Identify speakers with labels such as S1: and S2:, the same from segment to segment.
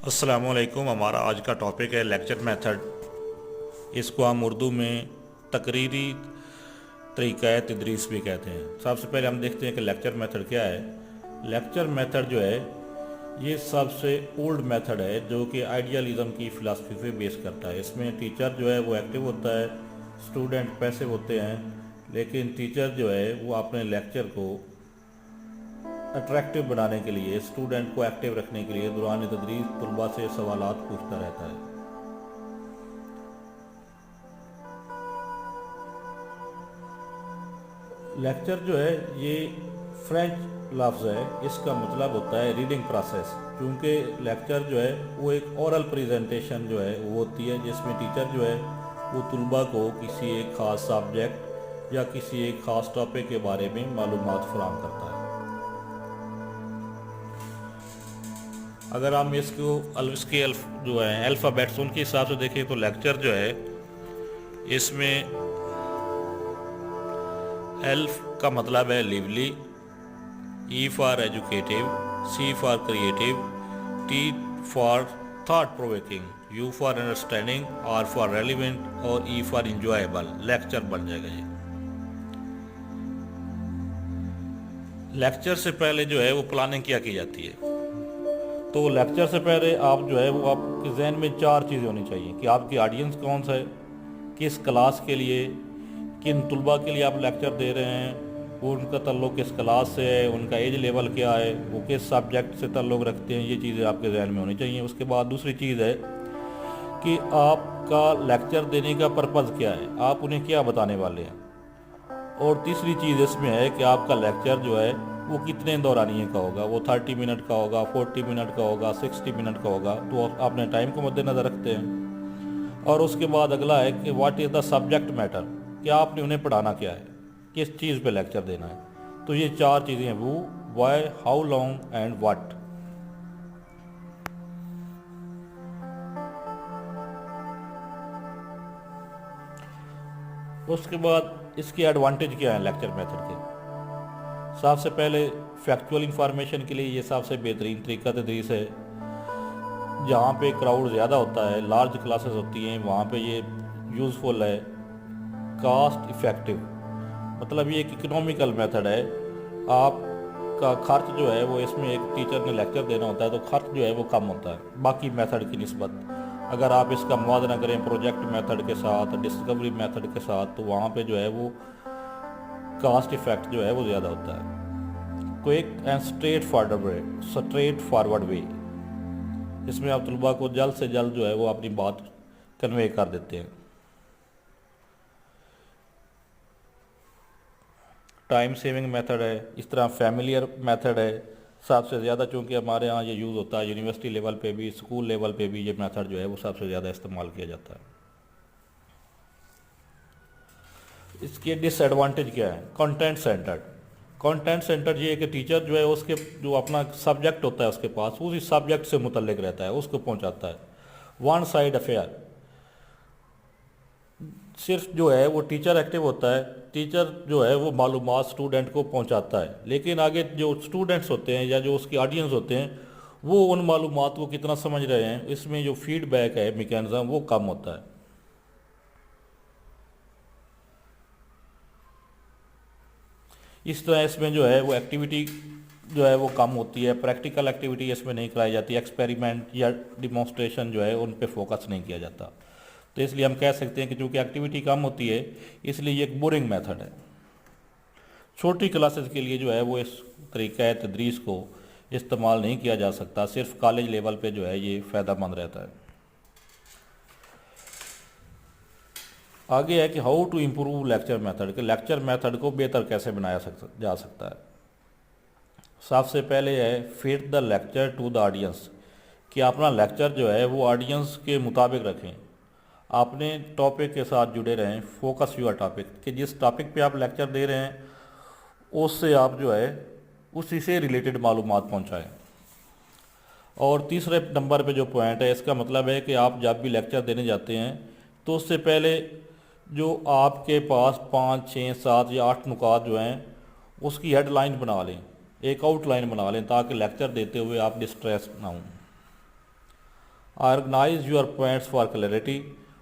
S1: अस्सलाम वालेकुम। हमारा आज का टॉपिक है लेक्चर मेथड। इसको हम उर्दू में तकरीरी तरीक़ा तदरीस भी कहते हैं। सबसे पहले हम देखते हैं कि लेक्चर मेथड क्या है। लेक्चर मेथड जो है ये सबसे ओल्ड मेथड है जो कि आइडियलिज़म की फ़िलासफ़ी पे बेस करता है। इसमें टीचर जो है वो एक्टिव होता है, स्टूडेंट पैसिव होते हैं, लेकिन टीचर जो है वो अपने लेक्चर को अट्रैक्टिव बनाने के लिए, स्टूडेंट को एक्टिव रखने के लिए दौरान तदरीस तलबा से सवालात पूछता रहता है। लेक्चर जो है ये फ्रेंच लफ्ज़ है, इसका मतलब होता है रीडिंग प्रोसेस। क्योंकि लेक्चर जो है वो एक ओरल प्रेजेंटेशन जो है वो होती है जिसमें टीचर जो है वो तलबा को किसी एक ख़ास सब्जेक्ट या किसी एक ख़ास टॉपिक के बारे में मालूमात फराहम करता है। अगर हम इसके जो है अल्फ़ाबेट्स उनके हिसाब से देखें तो लेक्चर जो है इसमें एल्फ का मतलब है lively, E for educative, C for creative, T for thought provoking, U for understanding, R for relevant और ई फॉर इंजॉयबल। लेक्चर बन जाएगा ये। लेक्चर से पहले जो है वो प्लानिंग क्या की जाती है। तो लेक्चर से पहले आप जो है वो आपके जहन में 4 चीज़ें होनी चाहिए कि आपकी ऑडियंस कौन सा है, किस क्लास के लिए, किन तलबा के लिए आप लेक्चर दे रहे हैं, वो उनका ताल्लुक़ किस क्लास से है, उनका एज लेवल क्या है, वो किस सब्जेक्ट से ताल्लुक़ रखते हैं। ये चीज़ें आपके जहन में होनी चाहिए। उसके बाद दूसरी चीज़ है कि आपका लेक्चर देने का पर्पज़ क्या है, आप उन्हें क्या बताने वाले हैं। और तीसरी चीज़ इसमें है कि आपका लेक्चर जो है वो कितने दौरानिए का होगा, वो 30 मिनट का होगा, 40 मिनट का होगा, 60 मिनट का होगा। तो आपने टाइम को मद्देनज़र रखते हैं। और उसके बाद अगला है कि what is the subject matter, कि आपने उन्हें पढ़ाना क्या है, किस चीज़ पे लेक्चर देना है। तो ये 4 चीज़ें हैं, who, why, how long and what. उसके बाद इसके एडवांटेज क्या है लेक्चर मेथड के। सबसे पहले फैक्चुअल इंफॉर्मेशन के लिए ये सबसे बेहतरीन तरीका तदरीस है। जहाँ पे क्राउड ज़्यादा होता है, लार्ज क्लासेस होती हैं, वहाँ पे ये यूज़फुल है। कास्ट इफ़ेक्टिव मतलब ये एक इकोनॉमिकल मेथड है। आपका खर्च जो है वो, इसमें एक टीचर ने लेक्चर देना होता है तो खर्च जो है वो कम होता है बाकी मेथड की निस्बत। अगर आप इसका मुआवजा करें प्रोजेक्ट मेथड के साथ, डिस्कवरी मेथड के साथ, तो वहाँ पे जो है वो कास्ट इफेक्ट जो है वो ज़्यादा होता है। क्विक एंड स्ट्रेट फॉरवर्ड वे, इसमें आप तलबा को जल्द से जल्द जो है वो अपनी बात कन्वे कर देते हैं। टाइम सेविंग मेथड है। इस तरह फैमिलियर मेथड है सबसे ज़्यादा, चूँकि हमारे यहाँ ये यूज़ होता है यूनिवर्सिटी लेवल पे भी, स्कूल लेवल पे भी ये मेथड जो है वो सबसे ज़्यादा इस्तेमाल किया जाता है। इसके डिसएडवांटेज क्या है। कंटेंट सेंटर्ड ये है कि टीचर जो है उसके जो अपना सब्जेक्ट होता है उसके पास, उसी सब्जेक्ट से मुतल्लिक रहता है, उसको पहुंचाता है। वन साइड अफेयर, सिर्फ जो है वो टीचर एक्टिव होता है, टीचर जो है वो मालूमात स्टूडेंट को पहुंचाता है, लेकिन आगे जो स्टूडेंट्स होते हैं या जो उसकी ऑडियंस होते हैं वो उन मालूमात को कितना समझ रहे हैं, इसमें जो फीडबैक है मैकेनिज्म वो कम होता है। इस तरह इसमें जो है वो एक्टिविटी जो है वो कम होती है, प्रैक्टिकल एक्टिविटी इसमें नहीं कराई जाती, एक्सपेरिमेंट या डिमॉन्स्ट्रेशन जो है उन पे फोकस नहीं किया जाता। तो इसलिए हम कह सकते हैं कि चूँकि एक्टिविटी कम होती है इसलिए ये एक बोरिंग मेथड है। छोटी क्लासेस के लिए जो है वो इस तरीक़ा तदरीस को इस्तेमाल नहीं किया जा सकता, सिर्फ कॉलेज लेवल पे जो है ये फ़ायदेमंद रहता है। आगे है कि how to improve lecture method, के लेक्चर मेथड को बेहतर कैसे बनाया जा सकता है। सबसे पहले है fit the lecture to the audience, कि अपना लेक्चर जो है वो ऑडियंस के मुताबिक रखें, अपने टॉपिक के साथ जुड़े रहें। फोकस यूर टॉपिक, कि जिस टॉपिक पे आप लेक्चर दे रहे हैं उससे आप जो है उसी से रिलेटेड मालूमात पहुँचाएँ। और तीसरे नंबर पे जो पॉइंट है, इसका मतलब है कि आप जब भी लेक्चर देने जाते हैं तो उससे पहले जो आपके पास 5, 6, 7 या 8 नुकात जो हैं उसकी हेडलाइन बना लें, एक आउटलाइन बना लें, ताकि लेक्चर देते हुए आप डिस्ट्रेस ना हों। Organise your points for clarity,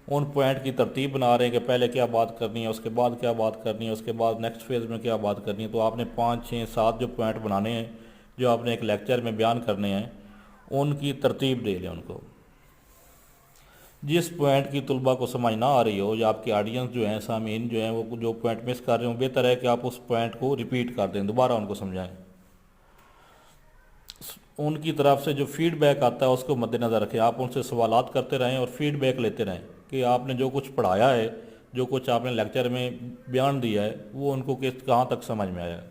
S1: ان پوائنٹ کی ترتیب بنا رہے ہیں کہ پہلے کیا بات کرنی ہے، اس کے بعد کیا بات کرنی ہے، اس کے بعد نیکسٹ فیز میں کیا بات کرنی ہے. تو آپ نے 5 6 7 جو پوائنٹ بنانے ہیں جو آپ نے ایک لیکچر میں بیان کرنے ہیں، ان کی ترتیب دے لیں ان کو. جس پوائنٹ کی طلباء کو سمجھ نہ آ رہی ہو یا آپ کی آڈینس جو ہیں سامعین جو ہیں وہ جو پوائنٹ مس کر رہے ہوں، بہتر ہے کہ آپ اس پوائنٹ کو ریپیٹ کر دیں، دوبارہ ان کو سمجھائیں. ان کی طرف سے جو فیڈ بیک آتا ہے اس کو مد نظر رکھیں. آپ ان سے سوالات کرتے رہیں اور فیڈ بیک لیتے رہیں کہ آپ نے جو کچھ پڑھایا ہے، جو کچھ آپ نے لیکچر میں بیان دیا ہے، وہ ان کو کہاں تک سمجھ میں آیا ہے.